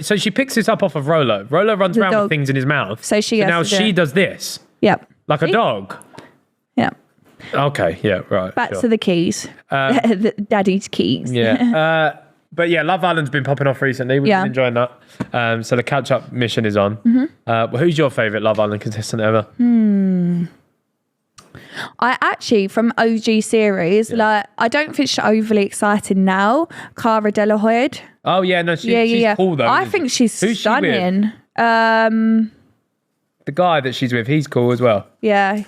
So she picks this up off of Rolo. Rolo runs The around dog. with things in his mouth. So she has now to do she it. does this. Yep. Like a dog. Yeah. Okay, yeah, right. Back sure. to the keys. The daddy's keys. Yeah. But yeah, Love Island's been popping off recently. We've been enjoying that. So the catch-up mission is on. Mm-hmm. Who's your favourite Love Island contestant ever? I actually, from OG series, like, I don't think she's overly exciting now. Cara Delehoyd. Oh, yeah, no, she's cool, though. I think she's Who's stunning. She the guy that she's with, he's cool as well. Yeah.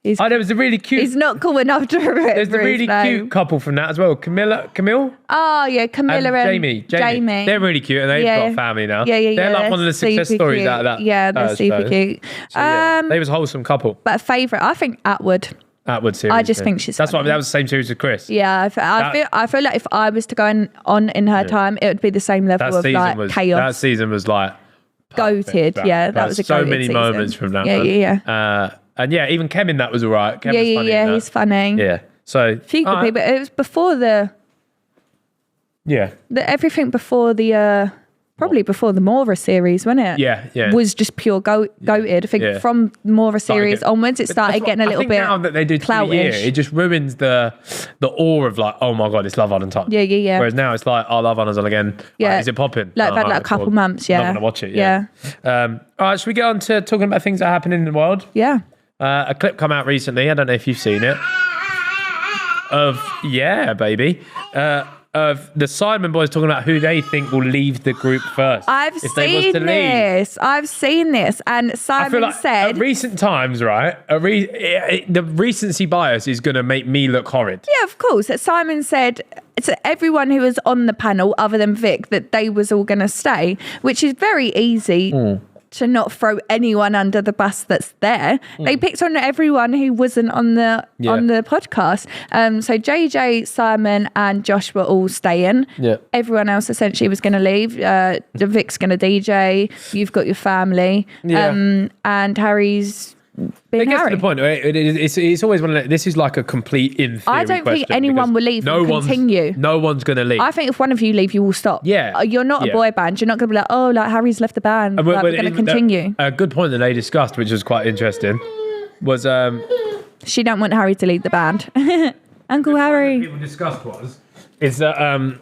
There was a really cute... He's not cool enough to remember. There's a really cute couple from that as well. Camille? Oh, yeah, Camilla and Jamie. They're really cute and they've got a family now. Yeah. They're like one of the success stories cute. out of that. Yeah, they're super cute. So, they was a wholesome couple. But a favourite, I think Atwood. Atwood series. I just think she's That's funny. why that was the same series with Chris. Yeah, I feel like if I was to go on in her time, it would be the same level of like chaos. That season was like... goated. That was a so goated many season. moments from that. Yeah. And yeah, even Kevin, that was all right. Kevin's funny in that. He's funny. Yeah. So few good people. It was before everything before the probably before the Mora series, wasn't it? Yeah. Was just pure goated. I think from Mora series onwards, it started getting a little bit. Now that they do cloutish, it just ruins the awe of like, oh my god, it's Love Island time. Yeah. Whereas now it's like, oh, Love Island's on again. Yeah. Like, is it popping? Like about like a couple months. Yeah. I'm not gonna watch it. Yeah. All right, should we get on to talking about things that are happening in the world? Yeah. A clip come out recently. I don't know if you've seen it. Of the Sidemen boys talking about who they think will leave the group first. I've seen this. And Simon I feel like said... at recent times, right, the recency bias is going to make me look horrid. Yeah, of course. Simon said to everyone who was on the panel, other than Vic, that they was all going to stay, which is very easy to not throw anyone under the bus that's there. They picked on everyone who wasn't on the podcast. So JJ, Simon and Josh were all staying. Yeah. Everyone else essentially was going to leave. Vic's going to DJ. You've got your family. Yeah. And Harry's being It gets Harry. to the point. It's always one of the, this is like a complete in theory I don't think anyone will leave and continue. No one's going to leave. I think if one of you leave, you will stop. Yeah. You're not a boy band. You're not going to be like, oh, like Harry's left the band. We're going to continue. A good point that they discussed, which was quite interesting, was... she don't want Harry to lead the band. Uncle Harry. People discussed is that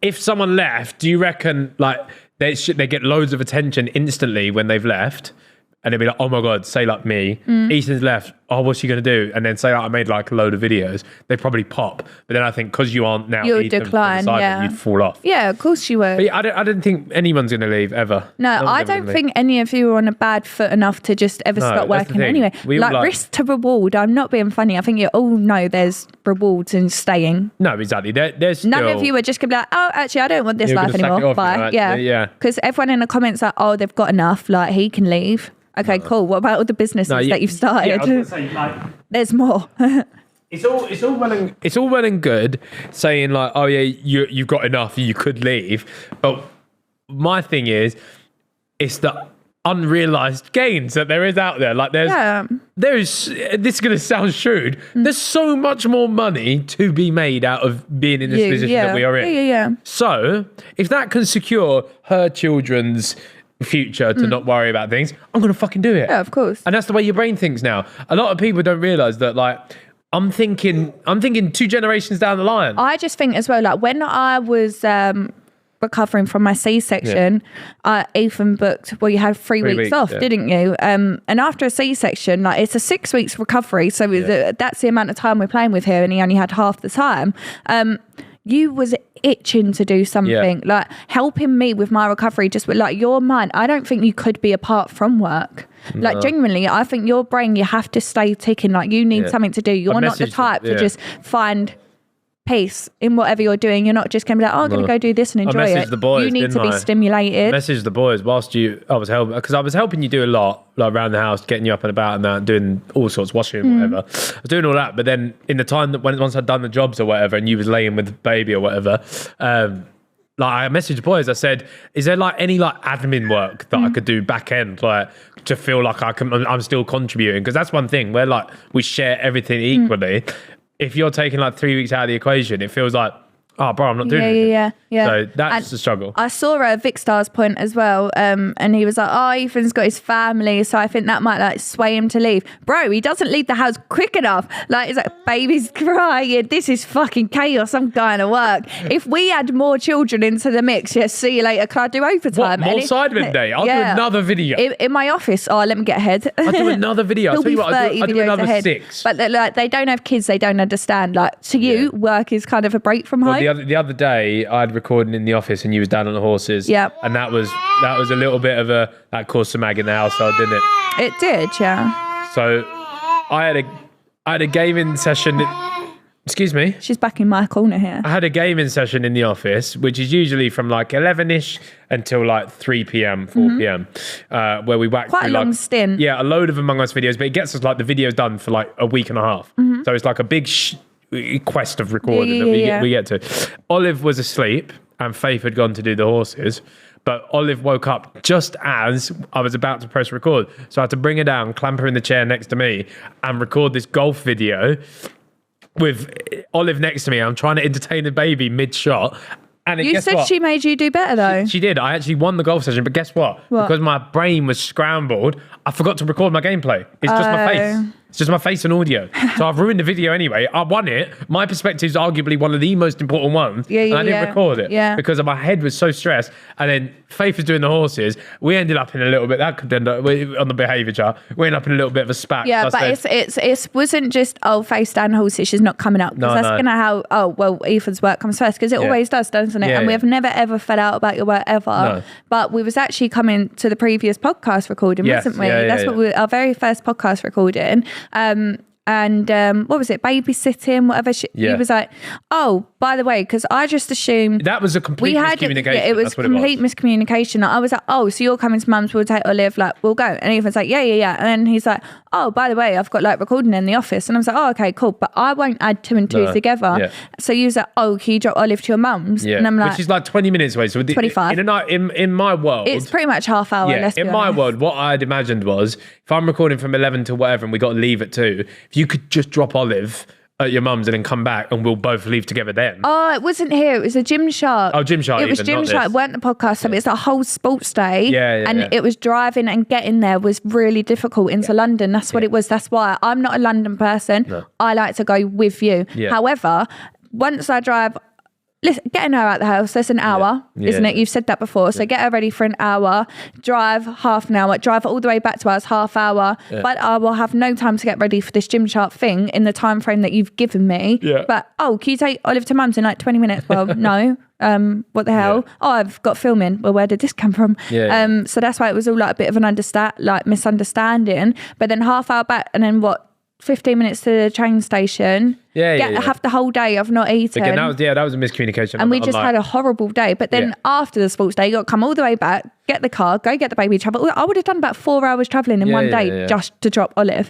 if someone left, do you reckon like they get loads of attention instantly when they've left? And they'd be like, oh my God, say like me. Ethan's left. Oh, what's she going to do? And then say, I made like a load of videos. They probably pop. But then I think because you aren't now You'll Ethan decline, you'd fall off. Yeah, of course you would. But yeah, I don't think anyone's going to leave ever. No, I don't think any of you are on a bad foot enough to just ever stop working anyway. Like risk to reward. I'm not being funny. I think you all know there's rewards in staying. No, exactly. There's None of you are just going to be like, oh, actually, I don't want this life anymore. Bye. Yeah. Because everyone in the comments are, oh, they've got enough. Like, he can leave. Okay, cool. What about all the businesses that you've started? Yeah, I was gonna say, like, there's more. It's all well and good saying like, oh yeah, you've got enough, you could leave. But my thing is, it's the unrealized gains that there is out there. Like there's this is gonna sound shrewd. There's so much more money to be made out of being in this position that we are in. Yeah. So if that can secure her children's future to not worry about things, I'm gonna fucking do it. Yeah, of course. And that's the way your brain thinks now. A lot of people don't realize that, like, I'm thinking 2 generations down the line. I just think as well, like when I was recovering from my C-section, Ethan booked, well, you had 3 weeks off, didn't you? And after a C-section, like it's a 6 weeks recovery. So that's the amount of time we're playing with here, and he only had half the time. You was itching to do something, like helping me with my recovery, just with like your mind. I don't think you could be apart from work. No. Like genuinely, I think your brain, you have to stay ticking. Like you need something to do. You're not the type to just find peace in whatever you're doing. You're not just going to be like, oh, I'm going to go do this and enjoy it. The boys, you need to be stimulated. Message the boys whilst I was helping, because I was helping you do a lot, like around the house, getting you up and about and that, doing all sorts, washing, whatever. I was doing all that, but then in the time that once I'd done the jobs or whatever, and you was laying with the baby or whatever, like I messaged the boys. I said, "Is there like any like admin work that I could do back end, like to feel like I'm still contributing?" Because that's one thing where like we share everything equally. If you're taking like 3 weeks out of the equation, it feels like oh, bro, I'm not doing it. Yeah. So that's the struggle. I saw Vic Star's point as well, and he was like, oh, Ethan's got his family, so I think that might like sway him to leave. Bro, he doesn't leave the house quick enough. Like, it's like, baby's crying, this is fucking chaos, I'm going to work. If we add more children into the mix, see you later, can I do overtime? What, more Sidemen Day? I'll do another video. In my office, let me get ahead. I'll do another video. I'll tell you what, I'll do another ahead. 6. But like, they don't have kids, they don't understand. Like, to you, work is kind of a break from home. The other day, I had recording in the office and you was down on the horses. Yeah. And that was a little bit of that caused some ag in the household, didn't it? It did, yeah. So I had a gaming session. Excuse me. She's back in my corner here. I had a gaming session in the office, which is usually from like 11ish until like 3 p.m, 4 p.m, where we whack quite through a long stint. Yeah, a load of Among Us videos, but it gets us like the videos done for like a week and a half. So it's like a big quest of recording that we get to. Olive was asleep and Faith had gone to do the horses. But Olive woke up just as I was about to press record. So I had to bring her down, clamp her in the chair next to me and record this golf video with Olive next to me. I'm trying to entertain the baby mid-shot. And you said she made you do better though. She did. I actually won the golf session, but guess what? Because my brain was scrambled, I forgot to record my gameplay. It's just my face. It's just my face and audio. So I've ruined the video anyway. I won it. My perspective is arguably one of the most important ones. And I didn't record it because my head was so stressed. And then Faith was doing the horses. We ended up in a little bit, that could end up on the behaviour chart. We ended up in a little bit of a spat. Yeah, but it wasn't just, Faith down horses, she's not coming up. Because that's going to how, Ethan's work comes first. Because it always does, doesn't it? And we have never ever fell out about your work ever. No. But we was actually coming to the previous podcast recording, wasn't we? That's what our very first podcast recording. And what was it? Babysitting, whatever. He was like, oh, by the way, because I just assumed that was a complete miscommunication. It was complete miscommunication. I was like, oh, so you're coming to mum's, we'll take Olive, like, we'll go. And Ethan's like, yeah. And then he's like, oh, by the way, I've got like recording in the office. And I was like, oh, okay, cool. But I won't add 2 and 2 together. Yeah. So you was like, oh, can you drop Olive to your mum's? Yeah. And I'm like, which is like 20 minutes away. So 25. In my world, it's pretty much half hour. Yeah, in my world, what I'd imagined was if I'm recording from 11 to whatever and we got to leave at 2, if you could just drop Olive at your mum's and then come back and we'll both leave together then. Oh, it wasn't here. It was a Gymshark. Oh, Gymshark. It was Gymshark. It weren't the podcast. So it's a whole sports day. And it was driving and getting there was really difficult into London. That's what it was. That's why I'm not a London person. No. I like to go with you. Yeah. However, once I drive, listen, getting her out the house, that's an hour, isn't it? You've said that before. So get her ready for an hour, drive half an hour, drive all the way back to us, half hour. Yeah. But I will have no time to get ready for this Gymshark thing in the time frame that you've given me. Yeah. But, can you take Olive to mum's in like 20 minutes? Well, no. What the hell? Yeah. Oh, I've got filming. Well, where did this come from? Yeah. So that's why it was all like a bit of an misunderstanding. But then half hour back and then 15 minutes to the train station. Have the whole day of not eating. Again, that was a miscommunication. And we just had a horrible day. But then after the sports day, you got to come all the way back, get the car, go get the baby, travel. I would have done about 4 hours travelling in one day just to drop Olive.